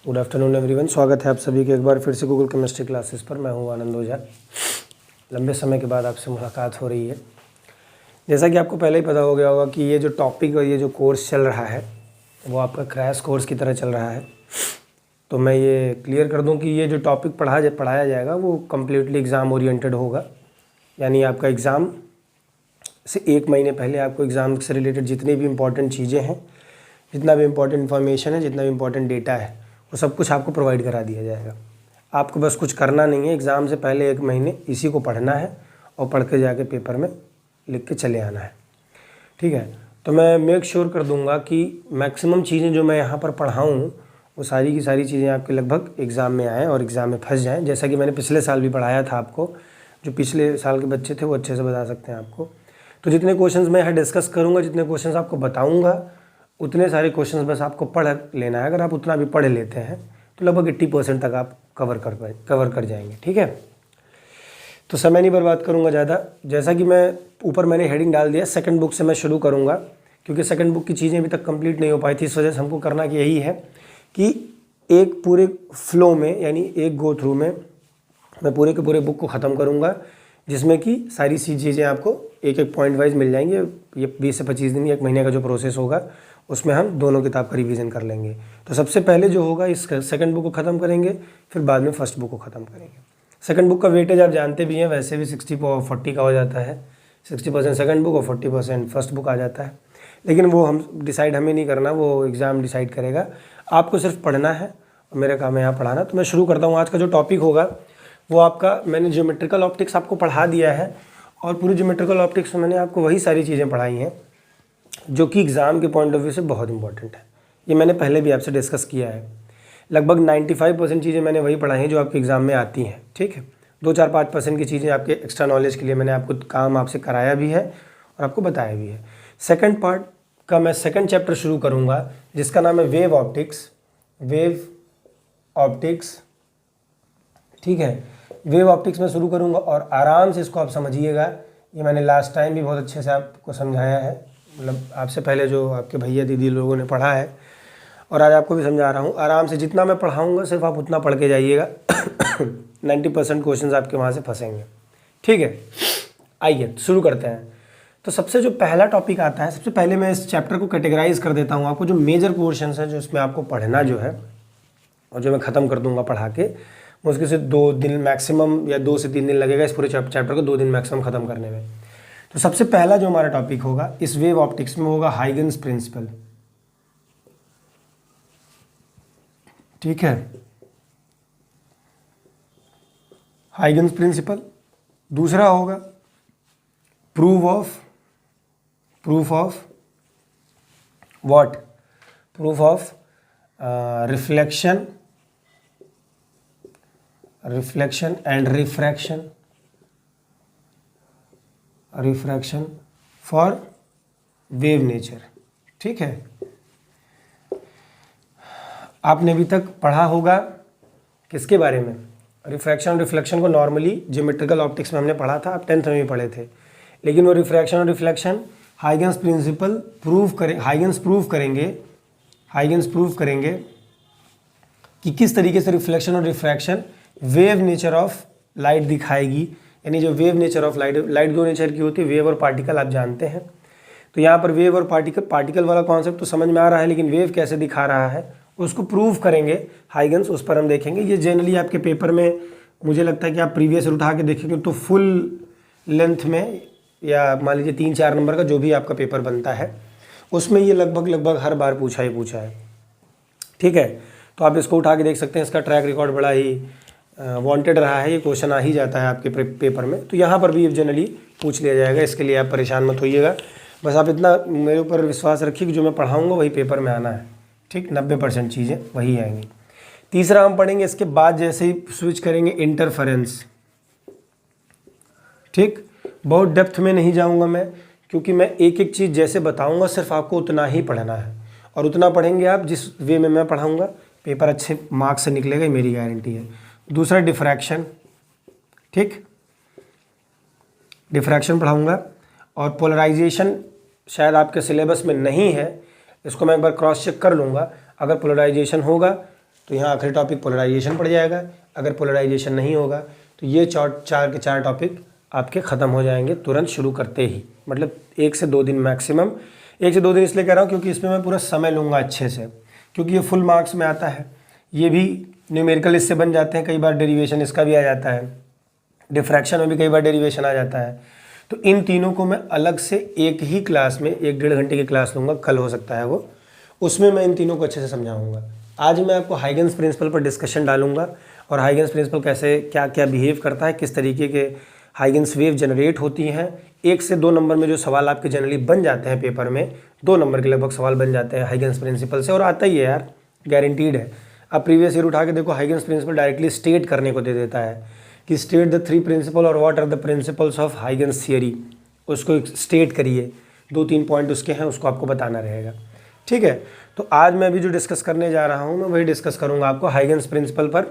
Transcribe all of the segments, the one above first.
Good afternoon everyone. स्वागत है आप सभी के एक बार फिर से गूगल केमिस्ट्री क्लासेस पर। मैं हूं आनंद ओझा। लंबे समय के बाद आपसे मुलाकात हो रही है। जैसा कि आपको पहले ही पता हो गया होगा कि ये जो टॉपिक और ये जो कोर्स चल रहा है वो आपका क्रैश कोर्स की तरह चल रहा है। तो मैं ये क्लियर कर दूं कि ये जो टॉपिक पढ़ाया जाएगा वो कम्प्लीटली एग्ज़ाम ओरिएंटेड होगा। यानी आपका एग्ज़ाम से 1 महीने पहले आपको एग्ज़ाम से रिलेटेड जितनी भी इम्पॉर्टेंट चीज़ें हैं, जितना भी इम्पॉर्टेंट इन्फॉर्मेशन है, जितना भी इम्पॉर्टेंट डेटा है, वो सब कुछ आपको प्रोवाइड करा दिया जाएगा। आपको बस कुछ करना नहीं है, एग्ज़ाम से पहले 1 महीने इसी को पढ़ना है और पढ़ के जाके पेपर में लिख के चले आना है। ठीक है, तो मैं मेक श्योर कर दूंगा कि मैक्सिमम चीज़ें जो मैं यहाँ पर पढ़ाऊँ वो सारी की सारी चीज़ें आपके लगभग एग्ज़ाम में आएँ और एग्ज़ाम में फंस जाएँ। जैसा कि मैंने पिछले साल भी पढ़ाया था आपको, जो पिछले साल के बच्चे थे वो अच्छे से बता सकते हैं आपको। तो जितने क्वेश्चंस मैं यहाँ डिस्कस करूँगा, जितने क्वेश्चंस आपको बताऊँगा, उतने सारे क्वेश्चंस बस आपको पढ़ लेना है। अगर आप उतना भी पढ़ लेते हैं तो लगभग 80% तक आप कवर कर जाएंगे। ठीक है, तो समय नहीं बर्बाद करूंगा ज़्यादा। जैसा कि मैं ऊपर मैंने हेडिंग डाल दिया, सेकंड बुक से मैं शुरू करूंगा, क्योंकि सेकंड बुक की चीज़ें अभी तक कंप्लीट नहीं हो पाई थी। इस वजह से हमको करना कि यही है कि एक पूरे फ्लो में, यानी एक गो थ्रू में मैं पूरे के पूरे बुक को ख़त्म करूँगा, जिसमें कि सारी चीज़ें आपको एक एक पॉइंट वाइज मिल जाएंगे। ये 20 से 25 दिन, 1 महीने का जो प्रोसेस होगा उसमें हम दोनों किताब का रिवीजन कर लेंगे। तो सबसे पहले जो होगा इस सेकंड बुक को ख़त्म करेंगे, फिर बाद में फर्स्ट बुक को ख़त्म करेंगे। सेकंड बुक का वेटेज आप जानते भी हैं, वैसे भी 60-40 का हो जाता है। 60% सेकंड बुक और 40% फर्स्ट बुक आ जाता है। लेकिन वो हमें नहीं करना, वो एग्ज़ाम डिसाइड करेगा। आपको सिर्फ पढ़ना है और मेरा काम है यहाँ पढ़ाना। तो मैं शुरू करता हूँ। आज का जो टॉपिक होगा वो आपका, मैंने ज्योमेट्रिकल ऑप्टिक्स आपको पढ़ा दिया है और पूरी ज्योमेट्रिकल ऑप्टिक्स में मैंने आपको वही सारी चीज़ें पढ़ाई हैं जो कि एग्ज़ाम के पॉइंट ऑफ व्यू से बहुत इंपॉर्टेंट है। ये मैंने पहले भी आपसे डिस्कस किया है। लगभग 95% चीज़ें मैंने वही पढ़ाई हैं जो आपके एग्ज़ाम में आती हैं। ठीक है, 2-4-5% की चीज़ें आपके एक्स्ट्रा नॉलेज के लिए मैंने आपको काम आपसे कराया भी है और आपको बताया भी है। सेकंड पार्ट का मैं सेकंड चैप्टर शुरू करूँगा, जिसका नाम है वेव ऑप्टिक्स। ठीक है, वेव ऑप्टिक्स में शुरू करूँगा और आराम से इसको आप समझिएगा। ये मैंने लास्ट टाइम भी बहुत अच्छे से आपको समझाया है, मतलब आपसे पहले जो आपके भैया दीदी लोगों ने पढ़ा है, और आज आपको भी समझा रहा हूँ। आराम से जितना मैं पढ़ाऊँगा सिर्फ आप उतना पढ़ के जाइएगा। 90% क्वेश्चंस आपके वहाँ से फंसेंगे। ठीक है, आइए शुरू करते हैं। तो सबसे जो पहला टॉपिक आता है, सबसे पहले मैं इस चैप्टर को कैटेगराइज कर देता हूँ आपको। जो मेजर पोर्शंस है जो इसमें आपको पढ़ना जो है और जो मैं ख़त्म कर दूँगा पढ़ा के, मुश्किल से 2 दिन मैक्सिमम या 2 से 3 दिन लगेगा इस पूरे चैप्टर को 2 दिन मैक्सिमम ख़त्म करने में। तो सबसे पहला जो हमारा टॉपिक होगा इस वेव ऑप्टिक्स में होगा हाइगन्स प्रिंसिपल। ठीक है, हाइगन्स प्रिंसिपल। दूसरा होगा proof of what? Proof of reflection and refraction for wave nature. ठीक है, आपने अभी तक पढ़ा होगा किसके बारे में? रिफ्रैक्शन और रिफ्लेक्शन को नॉर्मली ज्योमेट्रिकल ऑप्टिक्स में हमने पढ़ा था, आप 10th में भी पढ़े थे। लेकिन वो रिफ्रैक्शन और reflection Huygens principle Huygens prove करेंगे कि किस तरीके से रिफ्लेक्शन और refraction wave nature of light दिखाएगी। यानी जो wave nature of light 2 nature की होती है, वेव और पार्टिकल, आप जानते हैं। तो यहाँ पर वेव और पार्टिकल वाला कॉन्सेप्ट तो समझ में आ रहा है, लेकिन वेव कैसे दिखा रहा है उसको प्रूव करेंगे हाइगन्स, उस पर हम देखेंगे। ये जनरली आपके पेपर में मुझे लगता है कि आप प्रीवियस उठा के देखेंगे तो फुल लेंथ में, या मान लीजिए 3-4 नंबर का जो भी आपका पेपर बनता है उसमें ये लगभग हर बार पूछा है। ठीक है, तो आप इसको उठा के देख सकते हैं। इसका ट्रैक रिकॉर्ड बड़ा ही वांटेड रहा है, ये क्वेश्चन आ ही जाता है आपके पेपर में। तो यहाँ पर भी जनरली पूछ लिया जाएगा, इसके लिए आप परेशान मत होइएगा। बस आप इतना मेरे ऊपर विश्वास रखिए कि जो मैं पढ़ाऊँगा वही पेपर में आना है। ठीक, 90% चीज़ें वही आएंगी। तीसरा हम पढ़ेंगे इसके बाद, जैसे ही स्विच करेंगे, इंटरफेरेंस। ठीक, बहुत डेप्थ में नहीं जाऊंगा मैं, क्योंकि मैं एक एक चीज़ जैसे बताऊंगा सिर्फ आपको उतना ही पढ़ना है, और उतना पढ़ेंगे आप जिस वे में मैं पढ़ाऊंगा, पेपर अच्छे मार्क्स से निकलेगा, मेरी गारंटी है। दूसरा डिफ्रैक्शन। ठीक, डिफ्रैक्शन पढ़ाऊंगा। और पोलराइजेशन शायद आपके सिलेबस में नहीं है, इसको मैं एक बार क्रॉस चेक कर लूँगा। अगर पोलराइजेशन होगा तो यहाँ आखिरी टॉपिक पोलराइजेशन पड़ जाएगा। अगर पोलराइजेशन नहीं होगा तो ये चार के चार टॉपिक आपके ख़त्म हो जाएंगे तुरंत शुरू करते ही, मतलब 1 से 2 दिन मैक्सिमम। 1 से 2 दिन इसलिए कह रहा हूँ क्योंकि इसमें मैं पूरा समय लूँगा अच्छे से, क्योंकि ये फुल मार्क्स में आता है। ये भी न्यूमेरिकल इससे बन जाते हैं, कई बार डेरिवेशन इसका भी आ जाता है, डिफ्रैक्शन में भी कई बार डेरिवेशन आ जाता है। तो इन तीनों को मैं अलग से एक ही क्लास में 1-1.5 घंटे की क्लास लूँगा, कल हो सकता है वो, उसमें मैं इन तीनों को अच्छे से समझाऊँगा। आज मैं आपको हाइगन्स प्रिंसिपल पर डिस्कशन डालूंगा और हाइगन्स प्रिंसिपल कैसे क्या क्या बिहेव करता है, किस तरीके के हाइगन्स वेव जनरेट होती हैं। 1 से 2 नंबर में जो सवाल आपके जनरली बन जाते हैं पेपर में, 2 नंबर के लगभग सवाल बन जाते हैं हाइगन्स प्रिंसिपल से, और आता ही है यार, गारंटीड है। आप प्रीवियस ईयर उठा के देखो, हाइगन्स प्रिंसिपल डायरेक्टली स्टेट करने को दे देता है कि स्टेट द 3 प्रिंसिपल और what are the principles of Huygens theory. उसको स्टेट करिए, 2-3 पॉइंट उसके हैं, उसको आपको बताना रहेगा। ठीक है, तो आज मैं अभी जो डिस्कस करने जा रहा हूँ मैं वही डिस्कस करूँगा आपको हाइगन्स प्रिंसिपल पर।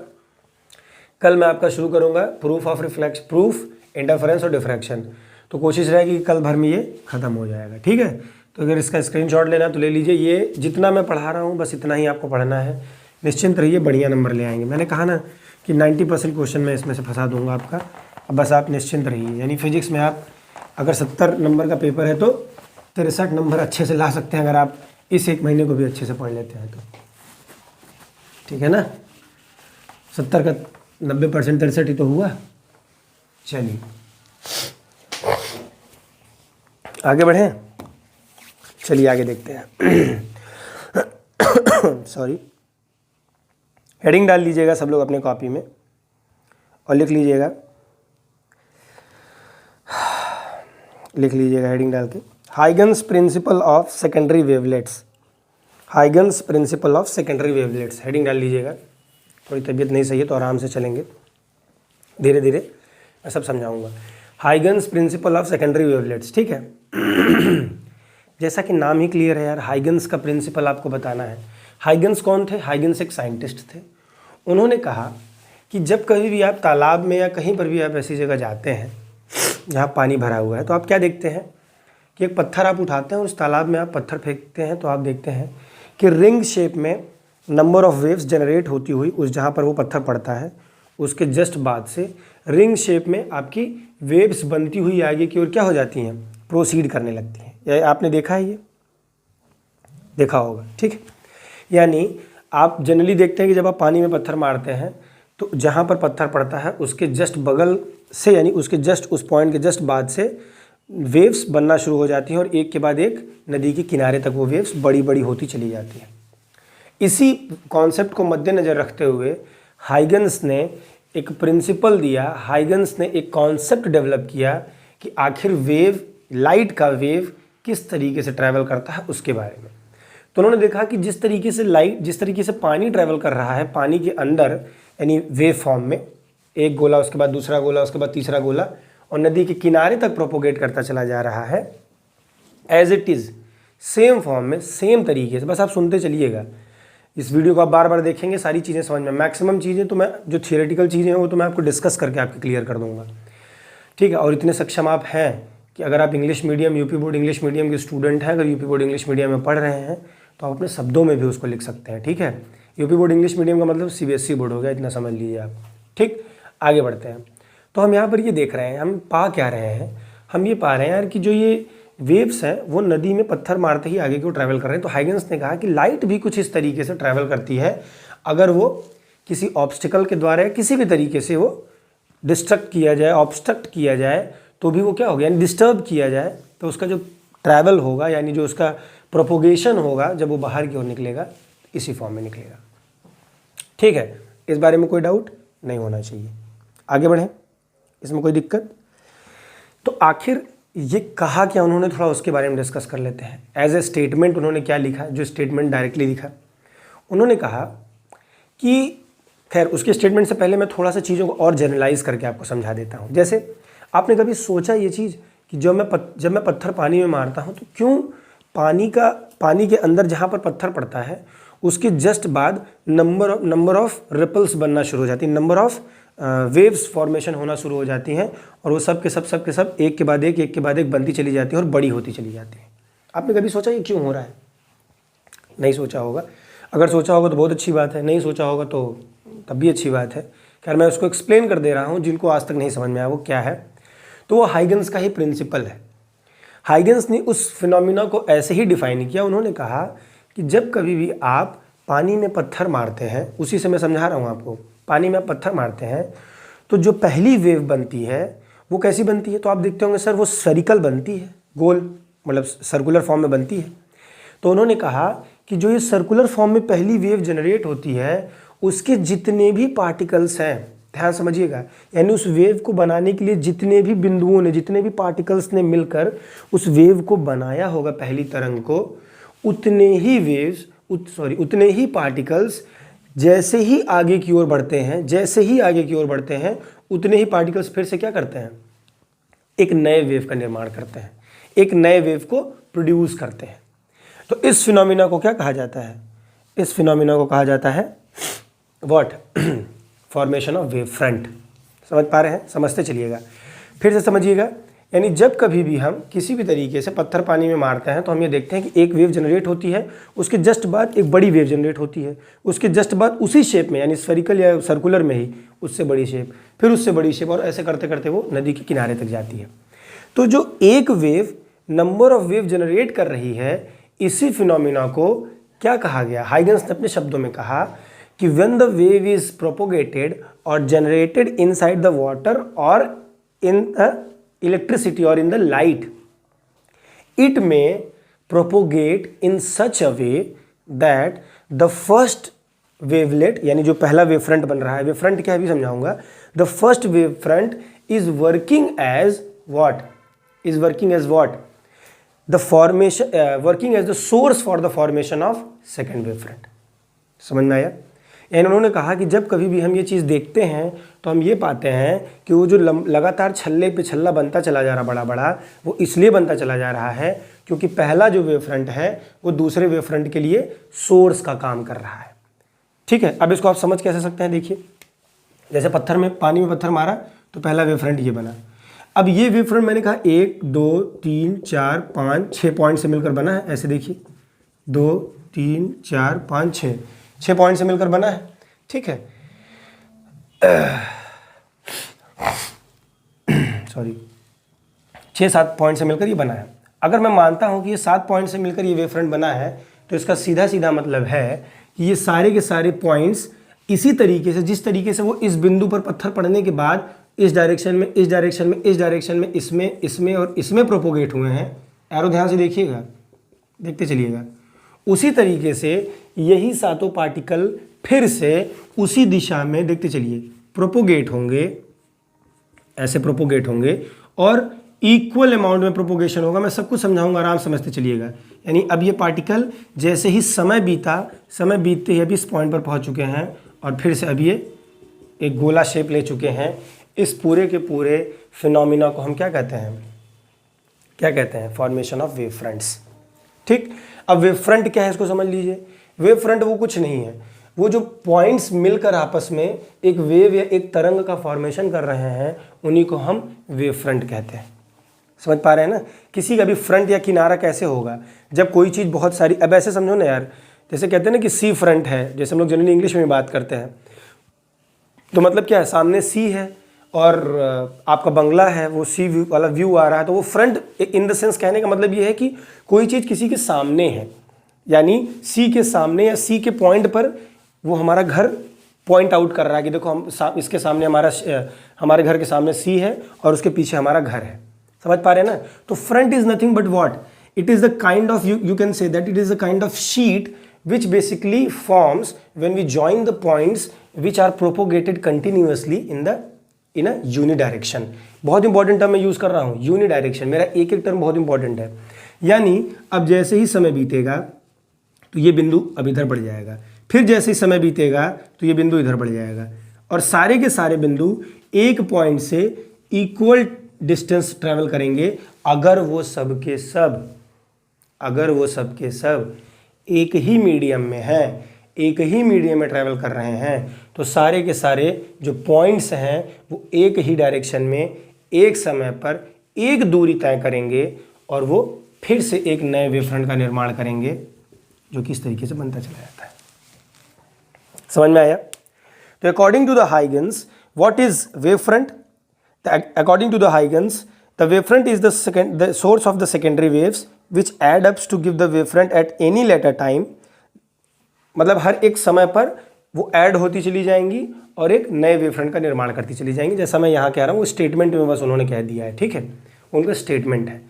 कल मैं आपका शुरू करूँगा proof of reflection, proof interference और डिफ्रैक्शन। तो कोशिश रहेगी कि कल भर में ये खत्म हो जाएगा। ठीक है, तो अगर इसका स्क्रीनशॉट लेना तो ले लीजिए। ये जितना मैं पढ़ा रहा हूँ बस इतना ही आपको पढ़ना है, निश्चिंत रहिए, बढ़िया नंबर ले आएंगे। मैंने कहा ना कि 90% क्वेश्चन मैं इसमें से फंसा दूंगा आपका, अब बस आप निश्चिंत रहिए। यानी फिजिक्स में आप अगर 70 नंबर का पेपर है तो 63 नंबर अच्छे से ला सकते हैं, अगर आप इस 1 महीने को भी अच्छे से पढ़ लेते हैं तो। ठीक है ना, 70 का 90% 63 ही तो हुआ। चलिए आगे बढ़ें, चलिए आगे देखते हैं। सॉरी, हेडिंग डाल लीजिएगा सब लोग अपने कॉपी में और लिख लीजिएगा, हेडिंग डाल के, Huygens principle of secondary wavelets. Huygens principle of secondary wavelets heading डाल लीजिएगा। थोड़ी तबीयत नहीं सही है तो आराम से चलेंगे, धीरे धीरे मैं सब समझाऊंगा। Huygens principle of secondary wavelets, ठीक है। जैसा कि नाम ही क्लियर है यार, हाइगन्स का प्रिंसिपल आपको बताना है। हाइगन्स कौन थे? हाइगन्स एक साइंटिस्ट थे। उन्होंने कहा कि जब कभी भी आप तालाब में या कहीं पर भी आप ऐसी जगह जाते हैं जहाँ पानी भरा हुआ है, तो आप क्या देखते हैं कि एक पत्थर आप उठाते हैं और उस तालाब में आप पत्थर फेंकते हैं, तो आप देखते हैं कि रिंग शेप में नंबर ऑफ वेव्स जनरेट होती हुई उस जहाँ पर वो पत्थर पड़ता है उसके जस्ट बाद से रिंग शेप में आपकी वेव्स बनती हुई आगे की ओर क्या हो जाती हैं, प्रोसीड करने लगती हैं। या आपने देखा है, ये देखा होगा, ठीक है। यानी आप जनरली देखते हैं कि जब आप पानी में पत्थर मारते हैं तो जहाँ पर पत्थर पड़ता है उसके जस्ट बगल से, यानी उसके जस्ट उस पॉइंट के जस्ट बाद से वेव्स बनना शुरू हो जाती हैं और एक के बाद एक नदी के किनारे तक वो वेव्स बड़ी बड़ी होती चली जाती हैं। इसी कॉन्सेप्ट को मद्देनज़र रखते हुए हाइगन्स ने एक प्रिंसिपल दिया, हाइगन्स ने एक कॉन्सेप्ट डेवलप किया कि आखिर वेव, लाइट का वेव किस तरीके से ट्रैवल करता है उसके बारे में। तो उन्होंने देखा कि जिस तरीके से लाइट, जिस तरीके से पानी ट्रैवल कर रहा है पानी के अंदर, यानी वेव फॉर्म में, एक गोला उसके बाद दूसरा गोला उसके बाद तीसरा गोला, और नदी के किनारे तक प्रोपोगेट करता चला जा रहा है as it is, same form में, सेम तरीके से। बस आप सुनते चलिएगा, इस वीडियो को आप बार बार देखेंगे, सारी चीज़ें समझ में। मैक्सिमम चीज़ें तो मैं, जो थियोरेटिकल चीज़ें हैं वो तो मैं आपको डिस्कस करके आपके क्लियर कर दूंगा, ठीक है। और इतने सक्षम आप हैं कि अगर आप English medium, UP board English medium के स्टूडेंट हैं, अगर यूपी बोर्ड इंग्लिश मीडियम में पढ़ रहे हैं तो आप अपने शब्दों में भी उसको लिख सकते हैं, ठीक है। यूपी बोर्ड इंग्लिश मीडियम का मतलब सीबीएसई बोर्ड हो गया, इतना समझ लीजिए आप, ठीक। आगे बढ़ते हैं। तो हम यहाँ पर ये देख रहे हैं, हम पा क्या रहे हैं, हम ये पा रहे हैं यार कि जो ये वेव्स हैं वो नदी में पत्थर मारते ही आगे की ओर ट्रैवल कर रहे हैं। तो हाइगन्स ने कहा कि लाइट भी कुछ इस तरीके से ट्रैवल करती है, अगर वो किसी ऑब्स्टिकल के द्वारा या किसी भी तरीके से वो डिस्ट्रक्ट किया जाए, ऑब्स्ट्रक्ट किया जाए, तो भी वो क्या होगा, यानी डिस्टर्ब किया जाए, तो उसका जो ट्रैवल होगा, यानी जो उसका प्रोपोगेशन होगा, जब वो बाहर की ओर निकलेगा इसी फॉर्म में निकलेगा, ठीक है। इस बारे में कोई डाउट नहीं होना चाहिए। आगे बढ़ें, इसमें कोई दिक्कत? तो आखिर ये कहा क्या उन्होंने, थोड़ा उसके बारे में डिस्कस कर लेते हैं। एज ए स्टेटमेंट उन्होंने क्या लिखा, जो स्टेटमेंट डायरेक्टली लिखा, उन्होंने कहा कि, खैर उसके स्टेटमेंट से पहले मैं थोड़ा सा चीज़ों को और जनरलाइज करके आपको समझा देता हूँ। जैसे आपने कभी सोचा ये चीज़ कि जब मैं पत्थर पानी में मारता हूँ तो क्यों पानी के अंदर जहाँ पर पत्थर पड़ता है उसके जस्ट बाद नंबर ऑफ रिपल्स बनना शुरू हो जाती है, नंबर ऑफ वेव्स फॉर्मेशन होना शुरू हो जाती हैं, और वो सब के सब एक के बाद एक बनती चली जाती है और बड़ी होती चली जाती है। आपने कभी सोचा ये क्यों हो रहा है? नहीं सोचा होगा। अगर सोचा होगा तो बहुत अच्छी बात है, नहीं सोचा होगा तो तब भी अच्छी बात है। खैर मैं उसको एक्सप्लेन कर दे रहा हूँ, जिनको आज तक नहीं समझ में आया वो क्या है। तो वो हाइगन्स का ही प्रिंसिपल है। हाइगन्स ने उस फिनोमिना को ऐसे ही डिफाइन किया। उन्होंने कहा कि जब कभी भी आप पानी में पत्थर मारते हैं, उसी से मैं समझा रहा हूँ आपको, पानी में पत्थर मारते हैं तो जो पहली वेव बनती है वो कैसी बनती है? तो आप देखते होंगे सर वो स्फेरिकल बनती है, गोल, मतलब सर्कुलर फॉर्म में बनती है। तो उन्होंने कहा कि जो ये सर्कुलर फॉर्म में पहली वेव जनरेट होती है, उसके जितने भी पार्टिकल्स हैं, ध्यान समझिएगा, यानी उस वेव को बनाने के लिए जितने भी बिंदुओं ने, जितने भी पार्टिकल्स ने मिलकर उस वेव को बनाया होगा, पहली तरंग को, उतने ही वेव्स उतने ही पार्टिकल्स जैसे ही आगे की ओर बढ़ते हैं, जैसे ही आगे की ओर बढ़ते हैं, उतने ही पार्टिकल्स फिर से क्या करते हैं? एक नए वेव का निर्माण करते हैं, एक नए वेव को प्रोड्यूस करते हैं। तो इस फिनोमिना को क्या कहा जाता है? इस फिनोमिना को कहा जाता है what? Formation of wave front. समझ पा रहे हैं? समझते चलिएगा, फिर से समझिएगा। यानी जब कभी भी हम किसी भी तरीके से पत्थर पानी में मारते हैं तो हम ये देखते हैं कि एक वेव जनरेट होती है, उसके जस्ट बाद एक बड़ी वेव जनरेट होती है, उसके जस्ट बाद उसी शेप में, यानी स्फेरिकल या सर्कुलर में ही उससे बड़ी शेप, फिर उससे बड़ी शेप, और ऐसे करते करते वो नदी के किनारे तक जाती है। तो जो एक wave number of wave generate कर रही है, इसी फिनोमिना को क्या कहा गया? हाइगन्स ने अपने शब्दों में कहा कि when the wave is propagated or generated inside the water or in the electricity or in the light, it may propagate in such a way that the first wavelet, यानी जो पहला वेव फ्रंट बन रहा है, wave front क्या है भी समझाऊंगा, the first wave front is working as what? Is working as what? The formation, working as the source for the formation of second wave front। समझ में आया? यानी उन्होंने कहा कि जब कभी भी हम ये चीज़ देखते हैं तो हम ये पाते हैं कि वो जो लगातार छल्ले पे छल्ला बनता चला जा रहा बड़ा बड़ा, वो इसलिए बनता चला जा रहा है क्योंकि पहला जो वेव फ्रंट है वो दूसरे वेव फ्रंट के लिए सोर्स का काम कर रहा है। ठीक है, अब इसको आप समझ कैसे सकते हैं? देखिए, जैसे पत्थर में, पानी में पत्थर मारा तो पहला वेव फ्रंट ये बना। अब ये वेव फ्रंट मैंने कहा 1 2 3 4 5 6 पॉइंट से मिलकर बना है। ऐसे देखिए, 2 3 4 5 6 पॉइंट से मिलकर बना है। ठीक है, सॉरी, 6-7 पॉइंट से मिलकर ये बना है। अगर मैं मानता हूं कि ये 7 पॉइंट से मिलकर ये वेव फ्रंट बना है, तो इसका सीधा सीधा मतलब है कि ये सारे के सारे पॉइंट्स इसी तरीके से, जिस तरीके से वो इस बिंदु पर पत्थर पड़ने के बाद इस डायरेक्शन में, इस डायरेक्शन में, इस डायरेक्शन में, इसमें, इसमें और इसमें प्रोपोगेट हुए हैं। एरो ध्यान से देखिएगा, देखते चलिएगा। उसी तरीके से यही सातों पार्टिकल फिर से उसी दिशा में, देखते चलिए, प्रोपोगेट होंगे, ऐसे प्रोपोगेट होंगे और इक्वल अमाउंट में प्रोपोगेशन होगा। मैं सब कुछ समझाऊंगा, आराम समझते चलिएगा। यानी अब ये पार्टिकल जैसे ही समय बीतते ही अभी इस पॉइंट पर पहुंच चुके हैं और फिर से अब ये एक गोला शेप ले चुके हैं। इस पूरे के पूरे फिनोमिना को हम क्या कहते हैं? क्या कहते हैं? Formation of wave fronts. ठीक, अब वेव फ्रंट क्या है इसको समझ लीजिए। वेव फ्रंट वो कुछ नहीं है, वो जो पॉइंट्स मिलकर आपस में एक वेव या एक तरंग का फॉर्मेशन कर रहे हैं, उन्हीं को हम वेव फ्रंट कहते हैं। समझ पा रहे हैं ना? किसी का भी फ्रंट या किनारा कैसे होगा? जब कोई चीज़ बहुत सारी, अब ऐसे समझो ना यार, जैसे कहते हैं ना कि सी फ्रंट है, जैसे हम लोग जनरली इंग्लिश में बात करते हैं, तो मतलब क्या है? सामने सी है और आपका बंगला है, वो सी व्यू वाला व्यू आ रहा है, तो वो फ्रंट इन द सेंस कहने का मतलब ये है कि कोई चीज़ किसी के सामने है, यानी सी के सामने या सी के पॉइंट पर वो हमारा घर पॉइंट आउट कर रहा है कि देखो हम इसके सामने हमारे घर के सामने सी है और उसके पीछे हमारा घर है। समझ पा रहे हैं ना? तो front is nothing but what? It is the kind of, you can say that it is the kind of sheet which basically forms when we join the points which are propagated continuously in a unidirection। बहुत important term मैं use कर रहा हूँ, यूनिडायरेक्शन। मेरा एक एक term बहुत important है। यानी अब जैसे ही समय बीतेगा तो ये बिंदु अब इधर बढ़ जाएगा, फिर जैसे ही समय बीतेगा तो ये बिंदु इधर बढ़ जाएगा, और सारे के सारे बिंदु एक पॉइंट से इक्वल डिस्टेंस ट्रैवल करेंगे अगर वो सब के सब एक ही मीडियम में हैं, एक ही मीडियम में ट्रैवल कर रहे हैं, तो सारे के सारे जो पॉइंट्स हैं वो एक ही डायरेक्शन में एक समय पर एक दूरी तय करेंगे और वो फिर से एक नए वेव फ्रंट का निर्माण करेंगे, जो कि इस तरीके से बनता चला जाता है। समझ में आया? तो according to the Huygens what is wave front? According to the Huygens the wave front is the source of the secondary waves which add ups to give the wave front at any later time. मतलब हर एक समय पर वो add होती चली जाएंगी और एक नए वेव फ्रंट का निर्माण करती चली जाएंगी। जैसा मैं यहाँ कह रहा हूँ वो स्टेटमेंट में बस उन्होंने कह दिया है, ठीक है, उनका स्टेटमेंट है।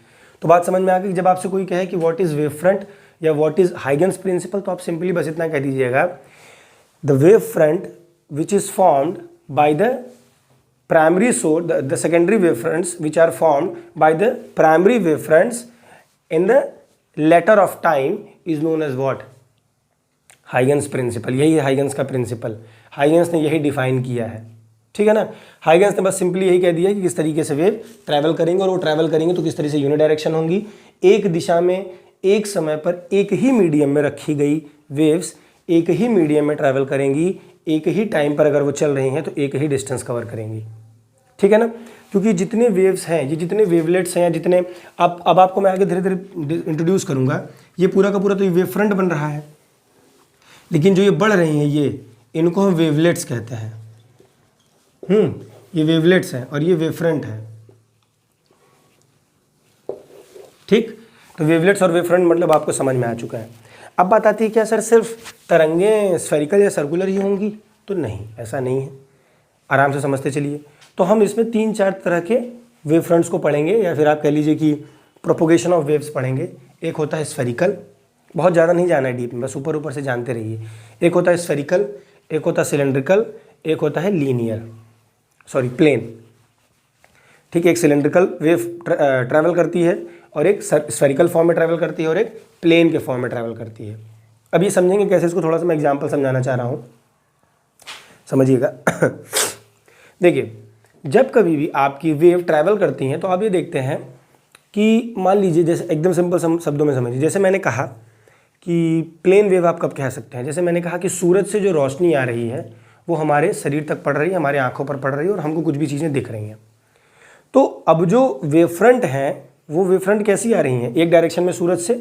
तो बात समझ में आ गई। जब आपसे कोई कहे कि व्हाट इज वेव फ्रंट या व्हाट इज हाइगन्स प्रिंसिपल, तो आप सिंपली बस इतना कह दीजिएगा, the wave front which is formed by the primary source, the secondary wave fronts which are formed by the primary wave fronts in the later of time is known as what? Huygens principle. यही है Huygens का principal, Huygens ने यही define किया है, ठीक है ना। हाइगन्स ने बस सिंपली यही कह दिया कि किस तरीके से वेव ट्रैवल करेंगे, और वो ट्रैवल करेंगे तो किस तरीके से यूनिडायरेक्शन होंगी। एक दिशा में एक समय पर एक ही मीडियम में रखी गई वेव्स एक ही मीडियम में ट्रैवल करेंगी, एक ही टाइम पर अगर वो चल रही हैं तो एक ही डिस्टेंस कवर करेंगी, ठीक है ना। क्योंकि जितने वेव्स हैं, ये जितने वेवलेट्स हैं, जितने अब आपको मैं आगे धीरे धीरे इंट्रोड्यूस करूँगा, ये पूरा का पूरा तो ये वेव फ्रंट बन रहा है, लेकिन जो ये बढ़ रही हैं ये, इनको हम वेवलेट्स कहते हैं। ये वेवलेट्स हैं और ये वेव फ्रंट है, ठीक। तो वेवलेट्स और वेव फ्रंट मतलब आपको समझ में आ चुका है। अब बात आती है क्या सर सिर्फ तरंगें स्फेरिकल या सर्कुलर ही होंगी? तो नहीं, ऐसा नहीं है, आराम से समझते चलिए। तो हम इसमें 3-4 तरह के वेव फ्रंट्स को पढ़ेंगे, या फिर आप कह लीजिए कि प्रोपोगेशन ऑफ वेव्स पढ़ेंगे। एक होता है स्फेरिकल, बहुत ज़्यादा नहीं जाना है डीप में, बस ऊपर ऊपर से जानते रहिए। एक होता है स्फेरिकल, एक होता है सिलेंड्रिकल, एक होता है प्लेन, ठीक है। एक सिलेंड्रिकल वेव ट्रैवल करती है और एक स्फेरिकल फॉर्म में ट्रैवल करती है और एक प्लेन के फॉर्म में ट्रैवल करती है। अब ये समझेंगे कैसे, इसको थोड़ा सा मैं एग्जांपल समझाना चाह रहा हूँ, समझिएगा। देखिए, जब कभी भी आपकी वेव ट्रैवल करती हैं तो आप ये देखते हैं कि मान लीजिए, जैसे एकदम सिंपल शब्दों में समझिए, जैसे मैंने कहा कि प्लेन वेव आप कब कह सकते हैं, जैसे मैंने कहा कि सूरज से जो रोशनी आ रही है वो हमारे शरीर तक पड़ रही है, हमारे आंखों पर पड़ रही है और हमको कुछ भी चीज़ें दिख रही हैं। तो अब जो वेव फ्रंट हैं वो वेव फ्रंट कैसी आ रही हैं? एक डायरेक्शन में सूरज से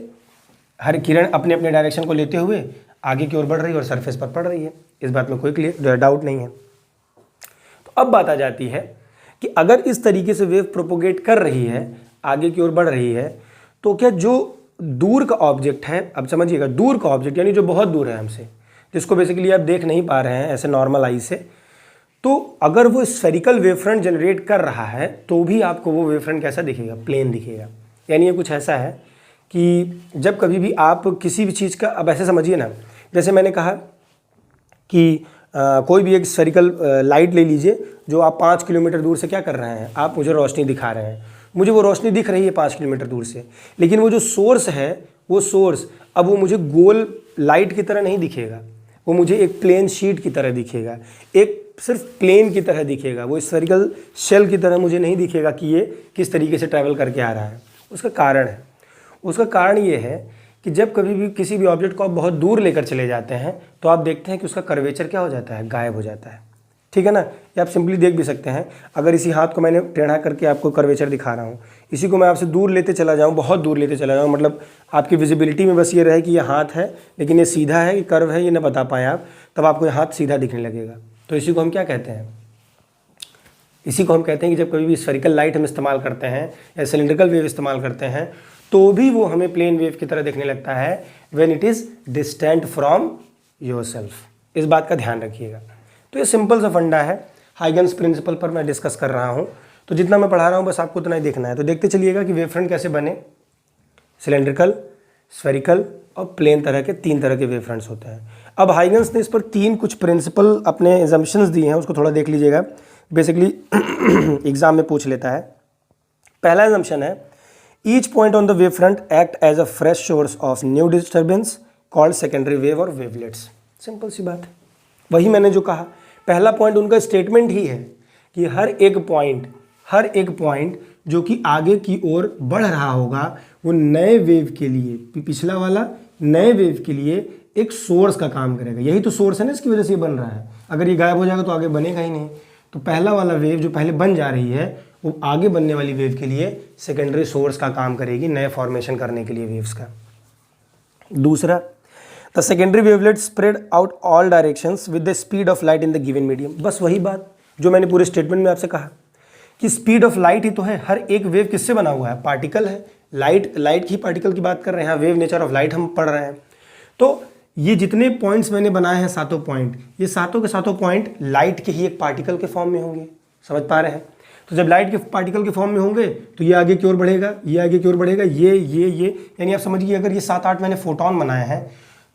हर किरण अपने अपने डायरेक्शन को लेते हुए आगे की ओर बढ़ रही है और सरफेस पर पड़ रही है, इस बात में कोई क्लियर डाउट नहीं है। तो अब बात आ जाती है कि अगर इस तरीके से वेव प्रोपोगेट कर रही है, आगे की ओर बढ़ रही है, तो क्या जो दूर का ऑब्जेक्ट है, अब समझिएगा, दूर का ऑब्जेक्ट यानी जो बहुत दूर है हमसे, जिसको बेसिकली आप देख नहीं पा रहे हैं ऐसे नॉर्मल आई से, तो अगर वो स्फेरिकल वेव फ्रंट जनरेट कर रहा है तो भी आपको वो वेव फ्रंट कैसा दिखेगा? प्लेन दिखेगा। यानी ये कुछ ऐसा है कि जब कभी भी आप किसी भी चीज़ का, अब ऐसे समझिए ना, जैसे मैंने कहा कि कोई भी एक स्फेरिकल लाइट ले लीजिए, जो आप 5 किलोमीटर दूर से क्या कर रहे हैं, आप मुझे रोशनी दिखा रहे हैं, मुझे वो रोशनी दिख रही है 5 किलोमीटर दूर से, लेकिन वो जो सोर्स है, वो सोर्स अब वो मुझे गोल लाइट की तरह नहीं दिखेगा, वो मुझे एक प्लेन शीट की तरह दिखेगा, एक सिर्फ प्लेन की तरह दिखेगा, वो स्फेरिकल शेल की तरह मुझे नहीं दिखेगा कि ये किस तरीके से ट्रैवल करके आ रहा है। उसका कारण है, उसका कारण ये है कि जब कभी भी किसी भी ऑब्जेक्ट को आप बहुत दूर लेकर चले जाते हैं तो आप देखते हैं कि उसका कर्वेचर क्या हो जाता है? गायब हो जाता है, ठीक है ना। ये आप सिंपली देख भी सकते हैं। अगर इसी हाथ को मैंने टेढ़ा करके आपको कर्वेचर दिखा रहा हूँ, इसी को मैं आपसे दूर लेते चला जाऊँ, बहुत दूर लेते चला जाऊँ, मतलब आपकी विजिबिलिटी में बस ये रहे कि ये हाथ है लेकिन ये सीधा है, ये कर्व है, ये ना बता पाए आप, तब आपको ये हाथ सीधा दिखने लगेगा। तो इसी को हम क्या कहते हैं? इसी को हम कहते हैं कि जब कभी भी स्फेरिकल लाइट हम इस्तेमाल करते हैं या सिलिंड्रिकल वेव इस्तेमाल करते हैं तो भी वो हमें प्लेन वेव की तरह दिखने लगता है when it is distant from yourself. इस बात का ध्यान रखिएगा। तो ये सिंपल सा फंडा है, हाइगन्स प्रिंसिपल पर मैं डिस्कस कर रहा हूँ, तो जितना मैं पढ़ा रहा हूँ बस आपको उतना ही देखना है। तो देखते चलिएगा कि वेव फ्रंट कैसे बने। सिलेंड्रिकल, स्फेरिकल और प्लेन तरह के 3 तरह के वेव फ्रंट्स होते हैं। अब हाइगन्स ने इस पर 3 कुछ प्रिंसिपल अपने एजम्पशंस दिए हैं, उसको थोड़ा देख लीजिएगा, बेसिकली एग्जाम में पूछ लेता है। पहला एजम्पशन है, each point on the wave front act as a fresh source of new disturbance called secondary wave और वेवलेट्स। सिंपल सी बात है, वही मैंने जो कहा, पहला पॉइंट उनका स्टेटमेंट ही है कि हर एक पॉइंट जो कि आगे की ओर बढ़ रहा होगा वो नए वेव के लिए, पिछला वाला नए वेव के लिए एक सोर्स का काम करेगा। यही तो सोर्स है ना, इसकी वजह से ये बन रहा है। अगर ये गायब हो जाएगा तो आगे बनेगा ही नहीं। तो पहला वाला वेव जो पहले बन जा रही है वो आगे बनने वाली वेव के लिए सेकेंडरी सोर्स का काम करेगी, नए फॉर्मेशन करने के लिए वेव्स का। दूसरा, the secondary wavelet spread out all directions with the speed of light in the given medium. बस वही बात जो मैंने पूरे स्टेटमेंट में आपसे कहा कि स्पीड ऑफ लाइट ही तो है, हर एक वेव किससे बना हुआ है, पार्टिकल है, लाइट की पार्टिकल की बात कर रहे हैं, वेव नेचर ऑफ लाइट हम पढ़ रहे हैं। तो ये जितने पॉइंट्स मैंने बनाए हैं, सातों पॉइंट, ये सातों के सातों पॉइंट लाइट के ही एक पार्टिकल के फॉर्म में होंगे, समझ पा रहे हैं। तो जब लाइट के पार्टिकल के फॉर्म में होंगे तो ये आगे की ओर बढ़ेगा, ये आगे की ओर बढ़ेगा, ये यानी आप समझिए अगर ये 7-8 मैंने फोटोन बनाए हैं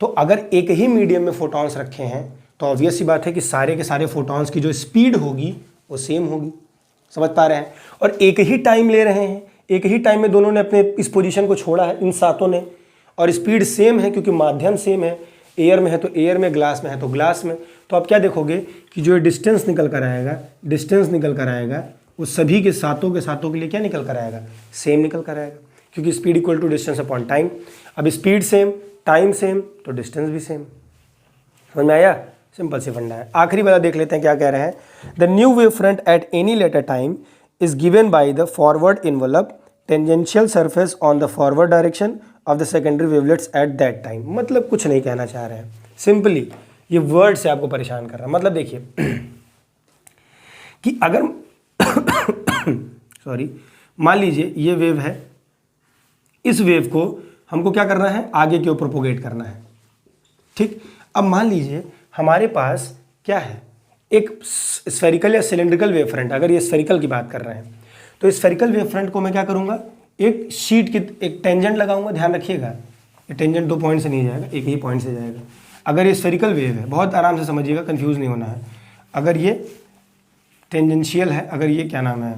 तो अगर एक ही मीडियम में फोटॉन्स रखे हैं तो ऑब्वियस सी बात है कि सारे के सारे फोटॉन्स की जो स्पीड होगी वो सेम होगी, समझ पा रहे हैं। और एक ही टाइम ले रहे हैं, एक ही टाइम में दोनों ने अपने इस पोजीशन को छोड़ा है, इन सातों ने, और स्पीड सेम है क्योंकि माध्यम सेम है, एयर में है तो एयर में, ग्लास में है तो ग्लास में। तो आप क्या देखोगे कि जो डिस्टेंस निकल कर आएगा वो सभी के सातों के लिए क्या निकल कर आएगा, सेम निकल कर आएगा, क्योंकि speed equal to distance upon time. अब स्पीड सेम, टाइम सेम, तो डिस्टेंस भी सेम। समझ में आया, सिंपल सी फंडा है। आखिरी वाला देख लेते हैं क्या कह रहे हैं। The new wave front at any later time is given by the forward envelope tangential surface on the forward direction of the secondary wavelets at that time. मतलब कुछ नहीं कहना चाह रहे हैं, सिंपली ये वर्ड से आपको परेशान कर रहा है। मतलब देखिए कि अगर सॉरी, मान लीजिए ये वेव है, इस वेव को हमको क्या करना है, आगे की ओर प्रोपोगेट करना है, ठीक। अब मान लीजिए हमारे पास क्या है, एक स्फेरिकल या सिलेंड्रिकल वेव फ्रंट। अगर ये स्फेरिकल की बात कर रहे हैं तो स्फेरिकल वेव फ्रंट को मैं क्या करूंगा, एक शीट की एक टेंजेंट लगाऊंगा। ध्यान रखिएगा, ये टेंजेंट 2 पॉइंट से नहीं जाएगा, एक ही पॉइंट से जाएगा। अगर ये स्फेरिकल वेव है, बहुत आराम से समझिएगा, कंफ्यूज नहीं होना है। अगर ये टेंजेंशियल है, अगर ये क्या नाम है,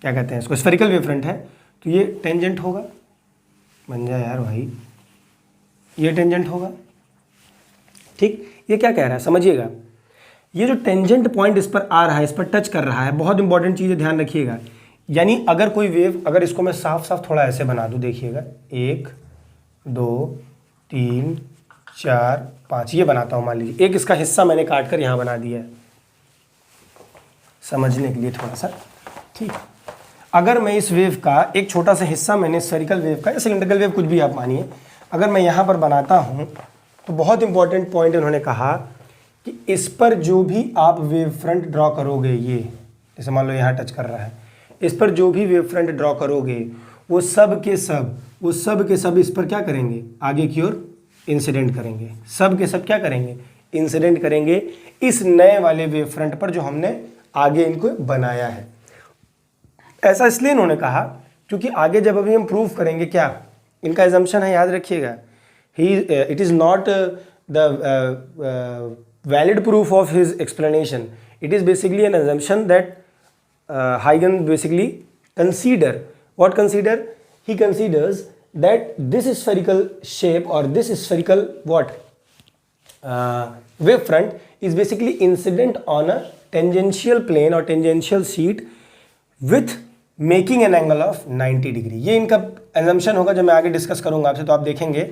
क्या कहते हैं इसको, स्फेरिकल वेव फ्रंट है, तो ये टेंजेंट होगा, बन जाए यार भाई, ये टेंजेंट होगा, ठीक। ये क्या कह रहा है समझिएगा, ये जो टेंजेंट पॉइंट इस पर आ रहा है, इस पर टच कर रहा है, बहुत इंपॉर्टेंट चीज़ है, ध्यान रखिएगा। यानी अगर कोई वेव, अगर इसको मैं साफ साफ थोड़ा ऐसे बना दूं, देखिएगा 1 2 3 4 5, ये बनाता हूँ। मान लीजिए एक इसका हिस्सा मैंने काट कर यहाँ बना दिया है, समझने के लिए थोड़ा सा, ठीक। अगर मैं इस वेव का एक छोटा सा हिस्सा मैंने स्फेरिकल वेव का या सिलेंड्रिकल वेव कुछ भी आप मानिए, अगर मैं यहाँ पर बनाता हूँ तो बहुत इंपॉर्टेंट पॉइंट इन्होंने कहा कि इस पर जो भी आप वेव फ्रंट ड्रॉ करोगे, ये जैसे मान लो यहाँ टच कर रहा है, इस पर जो भी वेव फ्रंट ड्रॉ करोगे वो सब के सब इस पर क्या करेंगे, आगे की ओर इंसिडेंट करेंगे। सब के सब क्या करेंगे, इंसिडेंट करेंगे इस नए वाले वेव फ्रंट पर जो हमने आगे इनको बनाया है। ऐसा इसलिए इन्होंने कहा क्योंकि आगे जब अभी हम प्रूव करेंगे, क्या इनका एजम्पशन है, याद रखिएगा, it is not the valid proof of his explanation, it is basically an assumption that Huygens basically he considers that this spherical shape or this spherical wave front is basically incident on a tangential plane or tangential sheet with making an angle of 90 degree. ये इनका assumption होगा, जब मैं आगे discuss करूंगा आपसे तो आप देखेंगे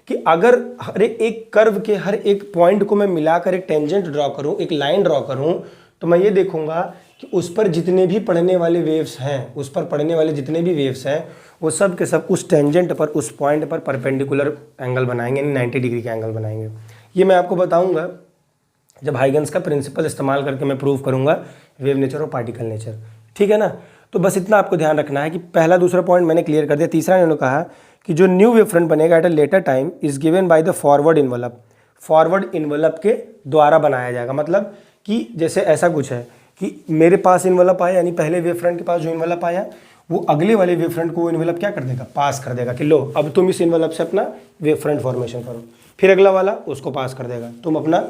कि अगर हर एक कर्व के हर एक पॉइंट को मैं मिलाकर एक टेंजेंट ड्रॉ करूं, एक लाइन ड्रॉ करूं, तो मैं ये देखूंगा कि उस पर जितने भी पड़ने वाले वेव्स हैं, उस पर पड़ने वाले जितने भी वेव्स हैं, वो सब के सब उस टेंजेंट पर, उस पॉइंट पर परपेंडिकुलर एंगल बनाएंगे, यानी 90 डिग्री का एंगल बनाएंगे। ये मैं आपको बताऊंगा जब हाइगन्स का प्रिंसिपल इस्तेमाल करके मैं प्रूव करूंगा वेव नेचर और पार्टिकल नेचर, ठीक है ना। तो बस इतना आपको ध्यान रखना है कि पहला दूसरा पॉइंट मैंने क्लियर कर दिया। तीसरा इन्होंने कहा कि जो न्यू वेव फ्रंट बनेगा at a later time is given by the forward envelope, forward envelope के द्वारा बनाया जाएगा। मतलब कि जैसे ऐसा कुछ है कि मेरे पास इन्वेलप आया, यानी पहले वेव फ्रंट के पास जो इन्वेलप आया वो अगले वाले वेव फ्रंट को वो इन्वेलप क्या कर देगा, पास कर देगा कि लो अब तुम इस इन्वेलप से अपना वेव फ्रंट फॉर्मेशन करो। फिर अगला वाला उसको पास कर देगा, तुम अपना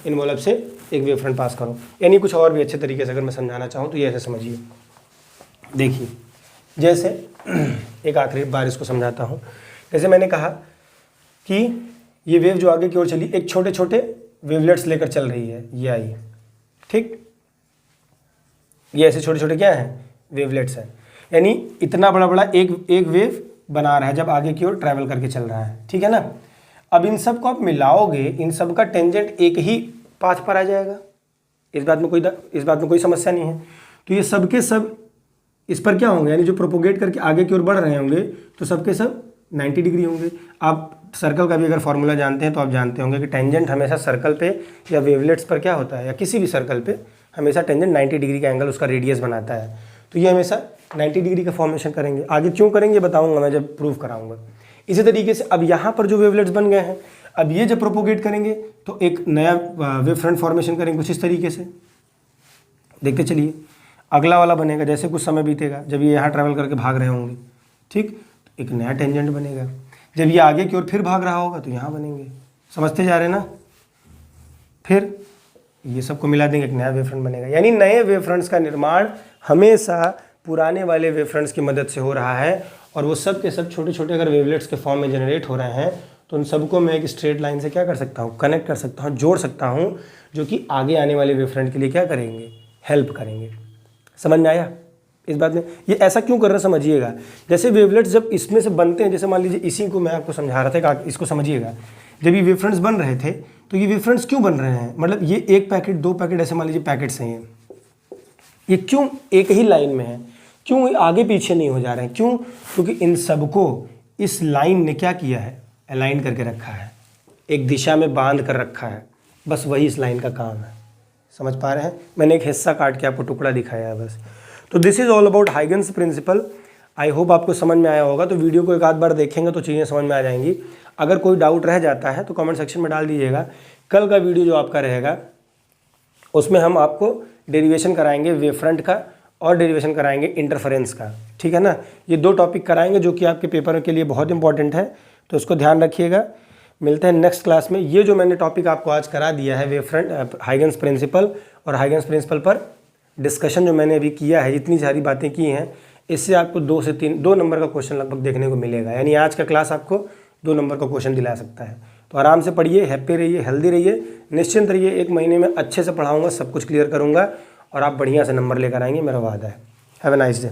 इन्वेलप से एक वेव फ्रंट पास करो। यानी कुछ और भी अच्छे तरीके से अगर मैं समझाना चाहूँ तो ये ऐसे समझिए। देखिए जैसे एक आखिरी बार इसको समझाता हूँ। जैसे मैंने कहा कि ये वेव जो आगे की ओर चली, एक छोटे छोटे वेवलेट्स लेकर चल रही है, ये आई, ठीक। ये ऐसे छोटे छोटे क्या हैं, वेवलेट्स हैं। यानी इतना बड़ा बड़ा एक वेव बना रहा है जब आगे की ओर ट्रैवल करके चल रहा है, ठीक है ना। अब इन सब को आप मिलाओगे, इन सब का टेंजेंट एक ही पाथ पर आ जाएगा, इस बात में कोई समस्या नहीं है। तो ये सब के सब इस पर क्या होंगे, यानी जो प्रोपोगेट करके आगे की ओर बढ़ रहे होंगे तो सबके सब 90 डिग्री होंगे। आप सर्कल का भी अगर फॉर्मूला जानते हैं तो आप जानते होंगे कि टेंजेंट हमेशा सर्कल पे या वेवलेट्स पर क्या होता है, या किसी भी सर्कल पे हमेशा टेंजेंट 90 डिग्री का एंगल उसका रेडियस बनाता है। तो ये हमेशा 90 डिग्री का फॉर्मेशन करेंगे। आगे क्यों करेंगे बताऊंगा मैं जब प्रूव कराऊंगा। इसी तरीके से अब यहाँ पर जो वेवलेट्स बन गए हैं, अब ये जब प्रोपोगेट करेंगे तो एक नया वेव फ्रंट फॉर्मेशन करेंगे कुछ इस तरीके से। देखते चलिए, अगला वाला बनेगा जैसे कुछ समय बीतेगा, जब ये यहाँ ट्रैवल करके भाग रहे होंगे, ठीक, एक नया टेंजेंट बनेगा। जब ये आगे की ओर फिर भाग रहा होगा तो यहाँ बनेंगे। समझते जा रहे हैं ना। फिर ये सबको मिला देंगे, एक नया वेव फ्रंट बनेगा। यानी नए वेव फ्रंट्स का निर्माण हमेशा पुराने वाले वेव फ्रंट्स की मदद से हो रहा है, और वो सब के सब छोटे छोटे अगर वेवलेट्स के फॉर्म में जनरेट हो रहे हैं तो उन सबको मैं एक स्ट्रेट लाइन से क्या कर सकता हूँ, कनेक्ट कर सकता हूँ, जोड़ सकता हूँ, जो कि आगे आने वाले वेव फ्रंट के लिए क्या करेंगे, हेल्प करेंगे। समझ में आया इस बात में? ये ऐसा क्यों कर रहे हैं समझिएगा। जैसे वेवलेट्स जब इसमें से बनते हैं, जैसे मान लीजिए इसी को मैं आपको समझा रहा था, इसको समझिएगा। जब ये वेव फ्रंट्स बन रहे थे तो ये वेव फ्रंट्स क्यों बन रहे हैं, मतलब ये एक पैकेट, दो पैकेट, ऐसे मान लीजिए पैकेट्स हैं, ये क्यों एक ही लाइन में है, क्यों आगे पीछे नहीं हो जा रहे हैं, क्यों? क्योंकि इन सबको इस लाइन ने क्या किया है, अलाइन करके रखा है, एक दिशा में बांध कर रखा है। बस वही इस लाइन का काम है। समझ पा रहे हैं? मैंने एक हिस्सा काट के आपको टुकड़ा दिखाया है बस। तो this is all about Huygens principle. I hope आपको समझ में आया होगा। तो वीडियो को एक आध बार देखेंगे तो चीज़ें समझ में आ जाएंगी। अगर कोई डाउट रह जाता है तो कमेंट सेक्शन में डाल दीजिएगा। कल का वीडियो जो आपका रहेगा उसमें हम आपको डेरिवेशन कराएंगे वेव फ्रंट का, और डेरिवेशन कराएंगे इंटरफेरेंस का, ठीक है ना। ये दो टॉपिक कराएंगे जो कि आपके पेपर के लिए बहुत इंपॉर्टेंट है, तो उसको ध्यान रखिएगा। मिलते हैं नेक्स्ट क्लास में। ये जो मैंने टॉपिक आपको आज करा दिया है, वेव फ्रंट, हाइगन्स प्रिंसिपल, और हाइगन्स प्रिंसिपल पर डिस्कशन जो मैंने अभी किया है, इतनी सारी बातें की हैं, इससे आपको 2 से 3 2 नंबर का क्वेश्चन लगभग देखने को मिलेगा। यानी आज का क्लास आपको 2 नंबर का क्वेश्चन दिला सकता है। तो आराम से पढ़िए, हैप्पी रहिए, हेल्दी रहिए, निश्चिंत रहिए। 1 महीने में अच्छे से पढ़ाऊँगा, सब कुछ क्लियर करूँगा और आप बढ़िया से नंबर लेकर आएंगे, मेरा वादा है। Have a nice day.